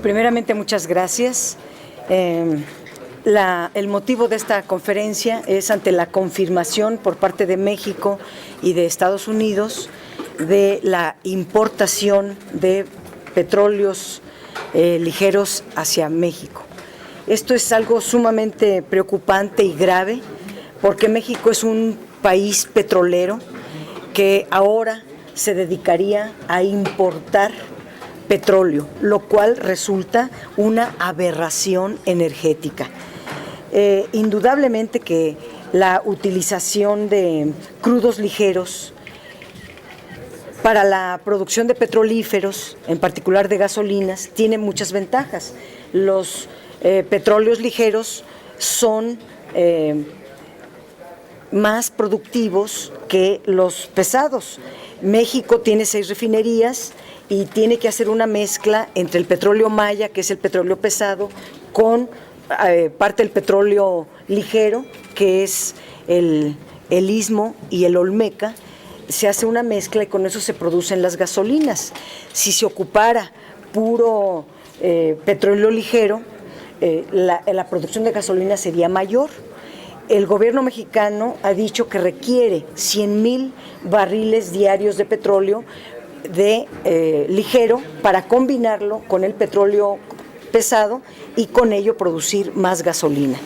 Primeramente, muchas gracias. El motivo de esta conferencia es ante la confirmación por parte de México y de Estados Unidos de la importación de petróleos ligeros hacia México. Esto es algo sumamente preocupante y grave porque México es un país petrolero que ahora se dedicaría a importar petróleo, lo cual resulta una aberración energética. Indudablemente que la utilización de crudos ligeros para la producción de petrolíferos, en particular de gasolinas, tiene muchas ventajas. Los petróleos ligeros son más productivos que los pesados. México tiene 6 refinerías y tiene que hacer una mezcla entre el petróleo maya, que es el petróleo pesado, con parte del petróleo ligero, que es el istmo y el olmeca. Se hace una mezcla y con eso se producen las gasolinas. Si se ocupara puro petróleo ligero, la producción de gasolina sería mayor. El gobierno mexicano ha dicho que requiere 100,000 barriles diarios de petróleo ligero para combinarlo con el petróleo pesado y con ello producir más gasolina.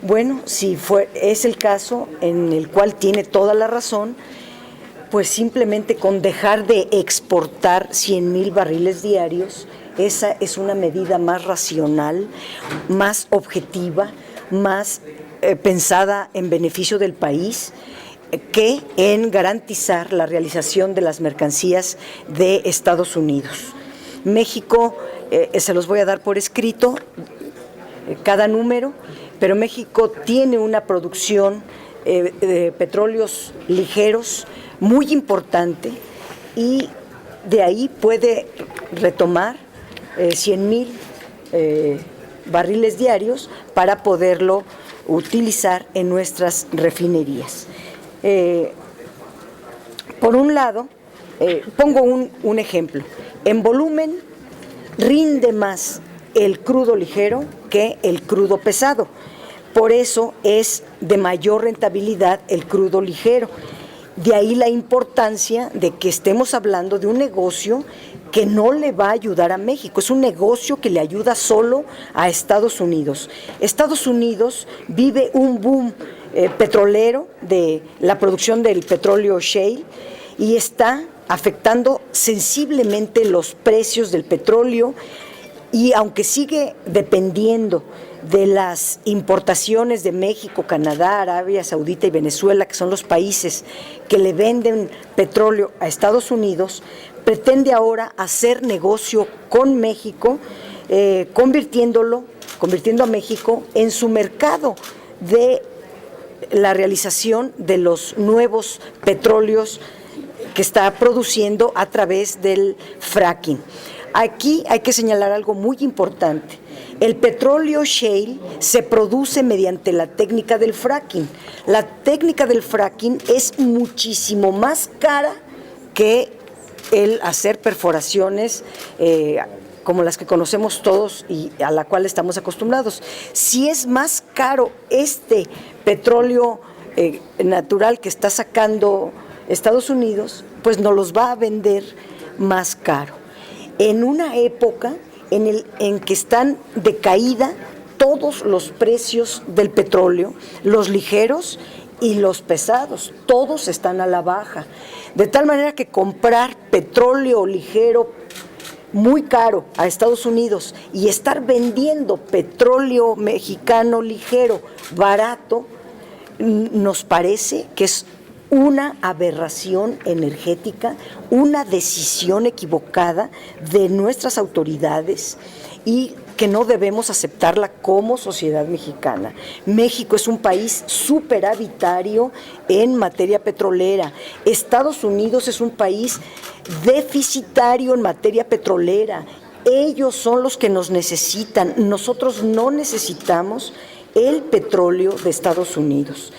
Bueno, si es el caso en el cual tiene toda la razón, pues simplemente con dejar de exportar 100,000 barriles diarios, esa es una medida más racional, más objetiva, más pensada en beneficio del país, que en garantizar la realización de las mercancías de Estados Unidos. México, se los voy a dar por escrito, cada número, pero México tiene una producción de petróleos ligeros muy importante y de ahí puede retomar 100,000 barriles diarios para poderlo utilizar en nuestras refinerías. Por un lado, pongo un ejemplo. En volumen rinde más el crudo ligero que el crudo pesado. Por eso es de mayor rentabilidad el crudo ligero. De ahí la importancia de que estemos hablando de un negocio que no le va a ayudar a México, es un negocio que le ayuda solo a Estados Unidos. Estados Unidos vive un boom petrolero de la producción del petróleo shale y está afectando sensiblemente los precios del petróleo, y aunque sigue dependiendo de las importaciones de México, Canadá, Arabia Saudita y Venezuela, que son los países que le venden petróleo a Estados Unidos, pretende ahora hacer negocio con México, convirtiendo a México en su mercado de la realización de los nuevos petróleos que está produciendo a través del fracking. Aquí hay que señalar algo muy importante. El petróleo shale se produce mediante la técnica del fracking. La técnica del fracking es muchísimo más cara que el hacer perforaciones como las que conocemos todos y a la cual estamos acostumbrados. Si es más caro este petróleo natural que está sacando Estados Unidos, pues nos los va a vender más caro. En una época en que están de caída todos los precios del petróleo, los ligeros y los pesados, todos están a la baja. De tal manera que comprar petróleo ligero muy caro a Estados Unidos y estar vendiendo petróleo mexicano ligero barato, nos parece que es una aberración energética, una decisión equivocada de nuestras autoridades y que no debemos aceptarla como sociedad mexicana. México es un país superavitario en materia petrolera. Estados Unidos es un país deficitario en materia petrolera. Ellos son los que nos necesitan. Nosotros no necesitamos el petróleo de Estados Unidos.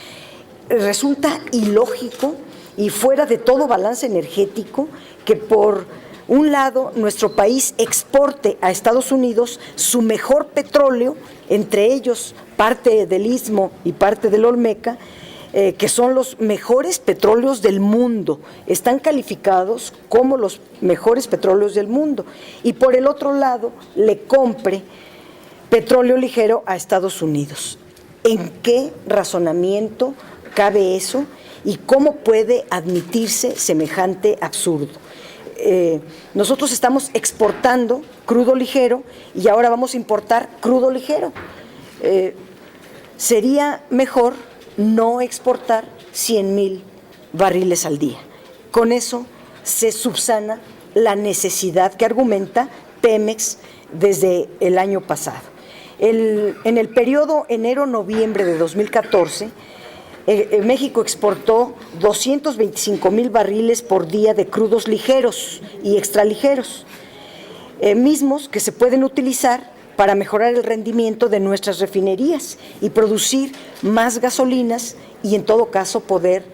Resulta ilógico y fuera de todo balance energético que por un lado nuestro país exporte a Estados Unidos su mejor petróleo, entre ellos parte del Istmo y parte del Olmeca, que son los mejores petróleos del mundo, están calificados como los mejores petróleos del mundo, y por el otro lado le compre petróleo ligero a Estados Unidos. ¿En qué razonamiento cabe eso y cómo puede admitirse semejante absurdo? Nosotros estamos exportando crudo ligero y ahora vamos a importar crudo ligero. Sería mejor no exportar 100,000 barriles al día. Con eso se subsana la necesidad que argumenta Pemex desde el año pasado. En el periodo enero-noviembre de 2014, México exportó 225,000 barriles por día de crudos ligeros y extraligeros, mismos que se pueden utilizar para mejorar el rendimiento de nuestras refinerías y producir más gasolinas y en todo caso poder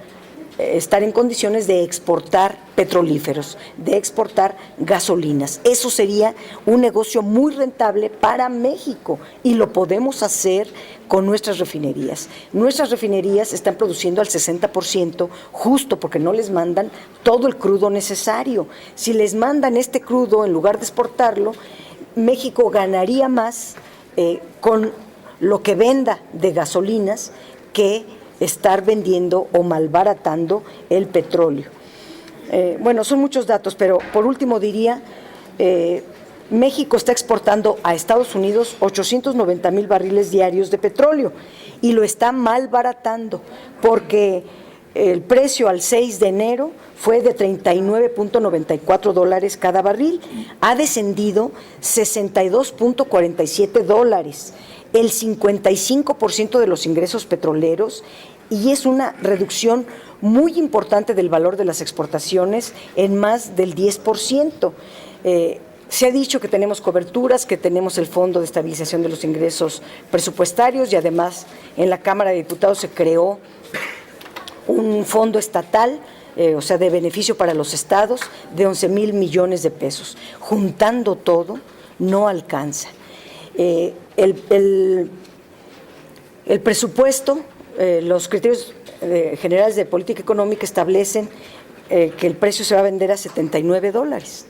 estar en condiciones de exportar petrolíferos, de exportar gasolinas. Eso sería un negocio muy rentable para México y lo podemos hacer con nuestras refinerías. Nuestras refinerías están produciendo al 60% justo porque no les mandan todo el crudo necesario. Si les mandan este crudo en lugar de exportarlo, México ganaría más con lo que venda de gasolinas que estar vendiendo o malbaratando el petróleo. Bueno, son muchos datos, pero por último diría, México está exportando a Estados Unidos 890,000 barriles diarios de petróleo y lo está malbaratando porque el precio al 6 de enero fue de $39.94 cada barril, ha descendido $62.47, el 55% de los ingresos petroleros, y es una reducción muy importante del valor de las exportaciones en más del 10%. Se ha dicho que tenemos coberturas, que tenemos el Fondo de Estabilización de los Ingresos Presupuestarios y además en la Cámara de Diputados se creó un fondo estatal, o sea, de beneficio para los estados, de 11,000 millones de pesos. Juntando todo, no alcanza. El presupuesto, los criterios generales de política económica establecen que el precio se va a vender a $79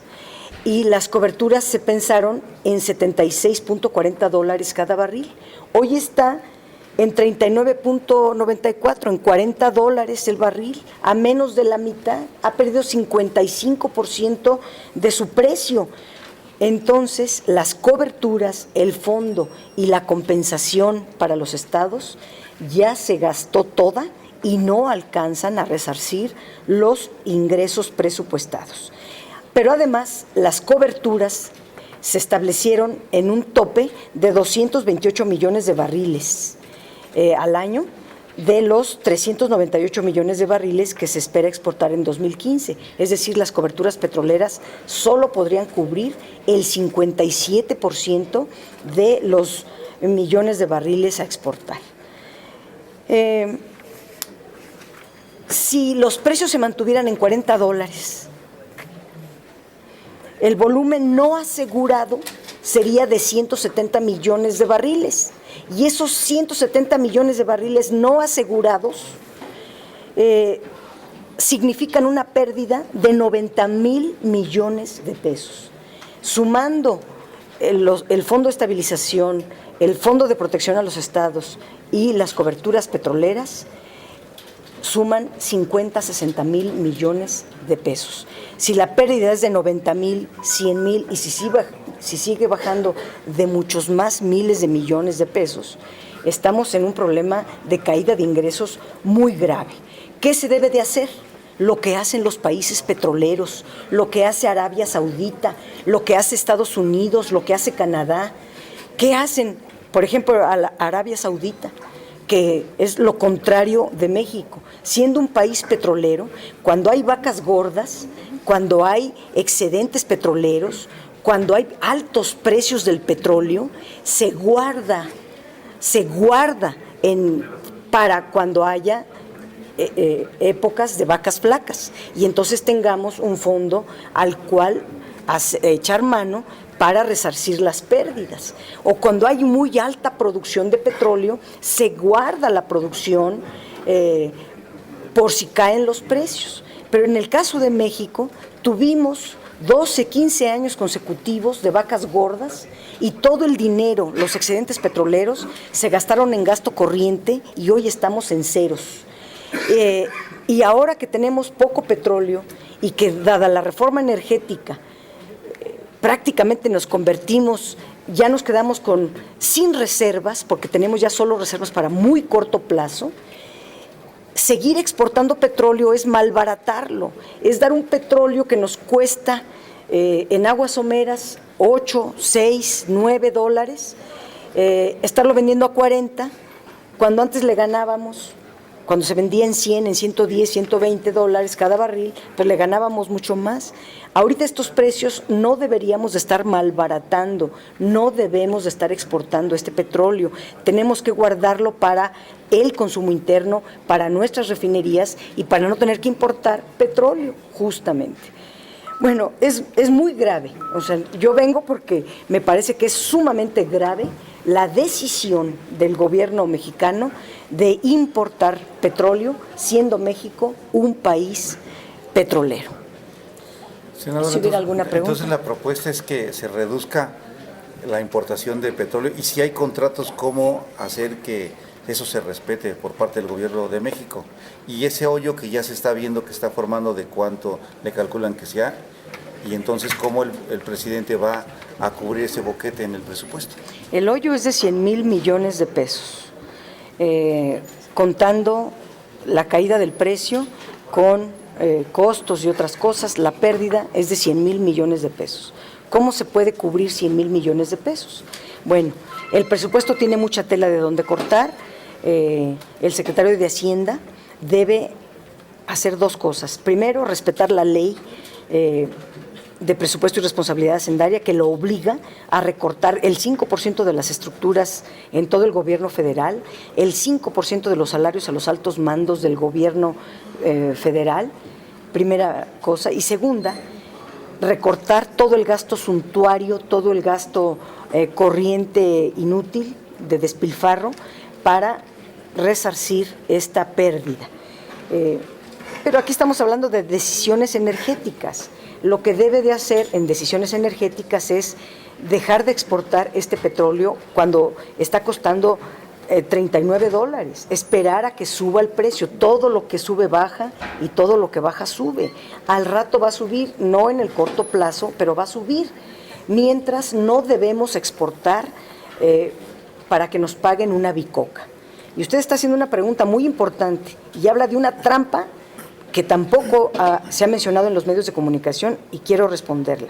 y las coberturas se pensaron en $76.40 cada barril. Hoy está en $39.94, en $40 el barril, a menos de la mitad, ha perdido 55% de su precio. Entonces, las coberturas, el fondo y la compensación para los estados ya se gastó toda y no alcanzan a resarcir los ingresos presupuestados. Pero además, las coberturas se establecieron en un tope de 228 millones de barriles al año, de los 398 millones de barriles que se espera exportar en 2015. Es decir, las coberturas petroleras solo podrían cubrir el 57% de los millones de barriles a exportar. Si los precios se mantuvieran en $40, el volumen no asegurado sería de 170 millones de barriles. Y esos 170 millones de barriles no asegurados significan una pérdida de 90,000 millones de pesos. Sumando el Fondo de Estabilización, el Fondo de Protección a los Estados y las coberturas petroleras, suman 50, 60 mil millones de pesos. Si la pérdida es de 90,000, 100,000 y si sigue bajando de muchos más miles de millones de pesos, estamos en un problema de caída de ingresos muy grave. ¿Qué se debe de hacer? Lo que hacen los países petroleros, lo que hace Arabia Saudita, lo que hace Estados Unidos, lo que hace Canadá. ¿Qué hacen, por ejemplo, a la Arabia Saudita? Que es lo contrario de México. Siendo un país petrolero, cuando hay vacas gordas, cuando hay excedentes petroleros, cuando hay altos precios del petróleo, se guarda para cuando haya épocas de vacas flacas y entonces tengamos un fondo al cual echar mano para resarcir las pérdidas. O cuando hay muy alta producción de petróleo, se guarda la producción por si caen los precios. Pero en el caso de México, tuvimos 12, 15 años consecutivos de vacas gordas y todo el dinero, los excedentes petroleros, se gastaron en gasto corriente y hoy estamos en ceros. Y ahora que tenemos poco petróleo y que dada la reforma energética prácticamente nos convertimos, ya nos quedamos sin reservas, porque tenemos ya solo reservas para muy corto plazo. Seguir exportando petróleo es malbaratarlo, es dar un petróleo que nos cuesta en aguas someras 8, 6, 9 dólares, estarlo vendiendo a 40, cuando antes le ganábamos, cuando se vendía en 100, en 110, 120 dólares cada barril, pues le ganábamos mucho más. Ahorita estos precios no deberíamos de estar malbaratando, no debemos de estar exportando este petróleo, tenemos que guardarlo para el consumo interno, para nuestras refinerías y para no tener que importar petróleo, justamente. Bueno, es muy grave, o sea, yo vengo porque me parece que es sumamente grave la decisión del gobierno mexicano de importar petróleo, siendo México un país petrolero. Senador, si hubiera alguna pregunta. Entonces la propuesta es que se reduzca la importación de petróleo y si hay contratos, ¿cómo hacer que eso se respete por parte del gobierno de México? Y ese hoyo que ya se está viendo que está formando, ¿de cuánto le calculan que sea? Y entonces, ¿cómo el presidente va a cubrir ese boquete en el presupuesto? El hoyo es de 100,000 millones de pesos, contando la caída del precio con costos y otras cosas, la pérdida es de 100,000 millones de pesos. ¿Cómo se puede cubrir 100,000 millones de pesos? Bueno, el presupuesto tiene mucha tela de donde cortar. El secretario de Hacienda debe hacer dos cosas. Primero, respetar la ley de presupuesto y responsabilidad hacendaria que lo obliga a recortar el 5% de las estructuras en todo el gobierno federal, el 5% de los salarios a los altos mandos del gobierno federal, primera cosa. Y segunda, recortar todo el gasto suntuario, todo el gasto corriente inútil de despilfarro para resarcir esta pérdida. Pero aquí estamos hablando de decisiones energéticas. Lo que debe de hacer en decisiones energéticas es dejar de exportar este petróleo cuando está costando 39 dólares, esperar a que suba el precio. Todo lo que sube baja y todo lo que baja sube. Al rato va a subir, no en el corto plazo, pero va a subir. Mientras no debemos exportar para que nos paguen una bicoca. Y usted está haciendo una pregunta muy importante y habla de una trampa que tampoco se ha mencionado en los medios de comunicación y quiero responderla.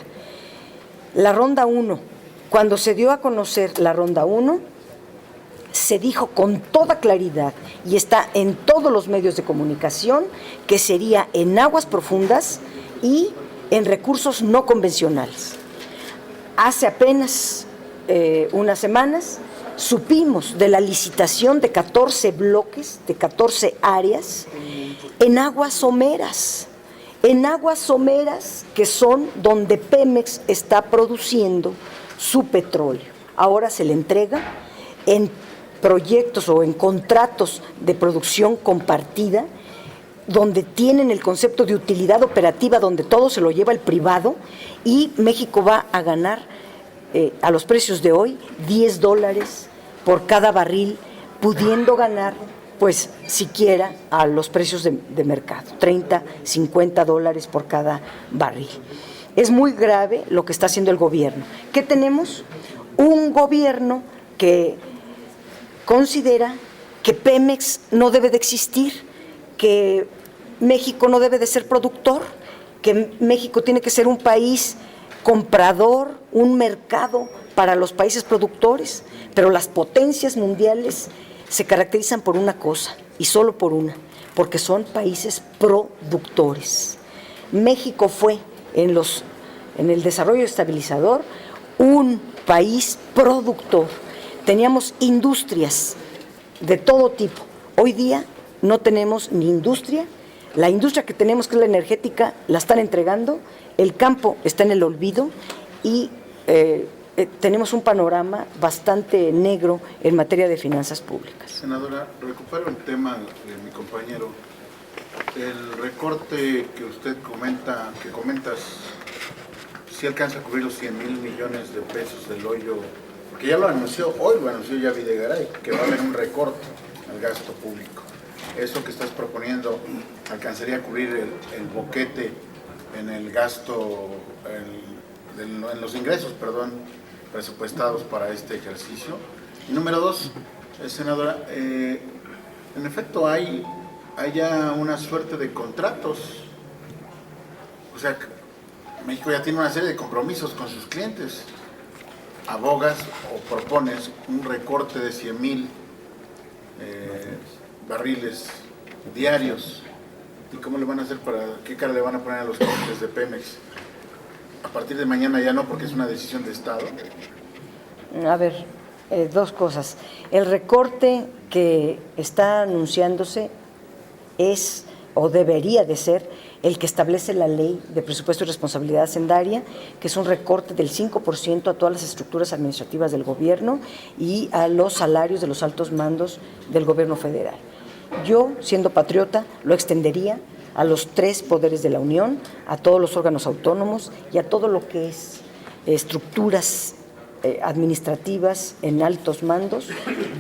La ronda 1, cuando se dio a conocer la ronda 1, se dijo con toda claridad y está en todos los medios de comunicación que sería en aguas profundas y en recursos no convencionales. Hace apenas unas semanas supimos de la licitación de 14 bloques, de 14 áreas, en aguas someras que son donde Pemex está produciendo su petróleo. Ahora se le entrega en proyectos o en contratos de producción compartida, donde tienen el concepto de utilidad operativa, donde todo se lo lleva el privado, y México va a ganar a los precios de hoy 10 dólares por cada barril, pudiendo ganar pues siquiera a los precios de mercado, 30, 50 dólares por cada barril. Es muy grave lo que está haciendo el gobierno. ¿Qué tenemos? Un gobierno que considera que Pemex no debe de existir, que México no debe de ser productor, que México tiene que ser un país comprador, un mercado para los países productores, pero las potencias mundiales se caracterizan por una cosa, y solo por una, porque son países productores. México fue en el desarrollo estabilizador un país productor. Teníamos industrias de todo tipo. Hoy día no tenemos ni industria. La industria que tenemos, que es la energética, la están entregando, el campo está en el olvido y tenemos un panorama bastante negro en materia de finanzas públicas. Senadora, recupero el tema de mi compañero. El recorte que usted comentas, sí alcanza a cubrir los 100,000 millones de pesos del hoyo, porque ya lo anunció, hoy lo anunció ya Videgaray, que va a haber un recorte al gasto público. Eso que estás proponiendo alcanzaría a cubrir el boquete en el gasto, en los ingresos, presupuestados para este ejercicio. Y número dos, senadora, en efecto hay ya una suerte de contratos, o sea, México ya tiene una serie de compromisos con sus clientes. Abogas o propones un recorte de 100,000 barriles diarios. ¿Y cómo le van a hacer qué cara le van a poner a los clientes de Pemex? A partir de mañana ya no, porque es una decisión de Estado. A ver, dos cosas. El recorte que está anunciándose es o debería de ser el que establece la Ley de Presupuesto y Responsabilidad Hacendaria, que es un recorte del 5% a todas las estructuras administrativas del gobierno y a los salarios de los altos mandos del gobierno federal. Yo, siendo patriota, lo extendería a los 3 poderes de la Unión, a todos los órganos autónomos y a todo lo que es estructuras administrativas en altos mandos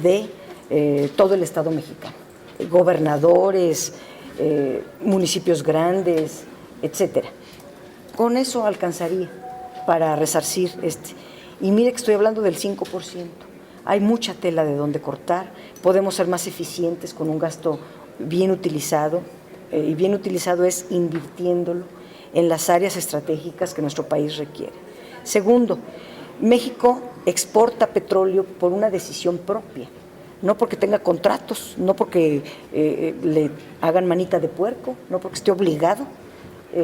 de todo el Estado mexicano, gobernadores, municipios grandes, etcétera. Con eso alcanzaría para resarcir Y mire que estoy hablando del 5%. Hay mucha tela de donde cortar, podemos ser más eficientes con un gasto bien utilizado, y bien utilizado es invirtiéndolo en las áreas estratégicas que nuestro país requiere. Segundo, México exporta petróleo por una decisión propia, no porque tenga contratos, no porque le hagan manita de puerco, no porque esté obligado.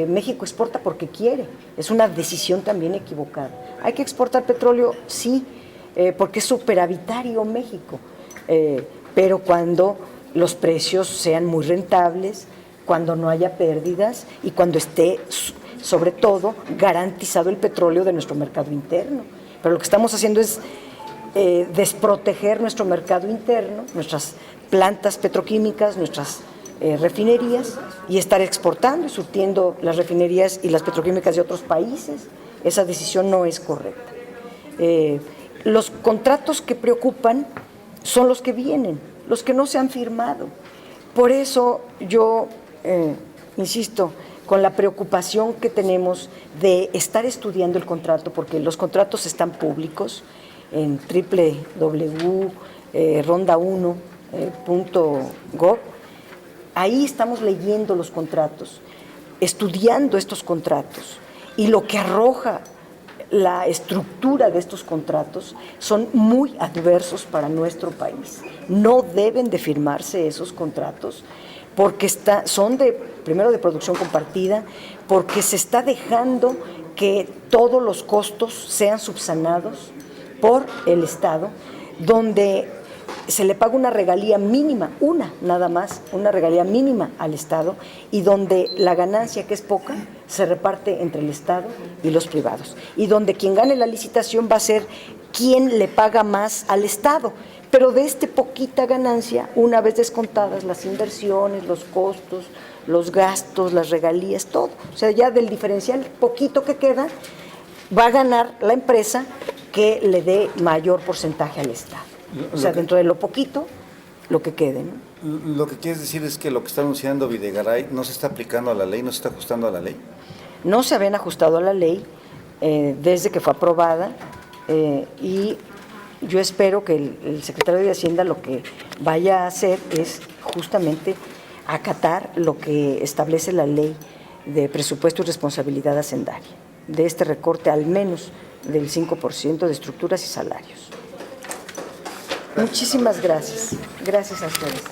México exporta porque quiere, es una decisión también equivocada. ¿Hay que exportar petróleo? Sí, porque es superavitario México, pero cuando los precios sean muy rentables, cuando no haya pérdidas y cuando esté, sobre todo, garantizado el petróleo de nuestro mercado interno. Pero lo que estamos haciendo es desproteger nuestro mercado interno, nuestras plantas petroquímicas, nuestras refinerías, y estar exportando y surtiendo las refinerías y las petroquímicas de otros países. Esa decisión no es correcta. Los contratos que preocupan son los que vienen, los que no se han firmado. Por eso yo insisto, con la preocupación que tenemos de estar estudiando el contrato, porque los contratos están públicos en www.ronda1.gov. Ahí estamos leyendo los contratos, estudiando estos contratos, y lo que arroja la estructura de estos contratos son muy adversos para nuestro país. No deben de firmarse esos contratos porque son primero de producción compartida, porque se está dejando que todos los costos sean subsanados por el Estado, donde se le paga una regalía mínima, nada más, una regalía mínima al Estado, y donde la ganancia, que es poca, se reparte entre el Estado y los privados, y donde quien gane la licitación va a ser quien le paga más al Estado, pero de poquita ganancia, una vez descontadas las inversiones, los costos, los gastos, las regalías, todo, o sea, ya del diferencial poquito que queda, va a ganar la empresa que le dé mayor porcentaje al Estado. O sea, dentro de lo poquito, lo que quede, ¿no? Lo que quieres decir es que lo que está anunciando Videgaray no se está aplicando a la ley, no se está ajustando a la ley. No se habían ajustado a la ley desde que fue aprobada, y yo espero que el secretario de Hacienda lo que vaya a hacer es justamente acatar lo que establece la Ley de Presupuesto y Responsabilidad Hacendaria, de este recorte al menos del 5% de estructuras y salarios. Muchísimas gracias. Gracias a ustedes.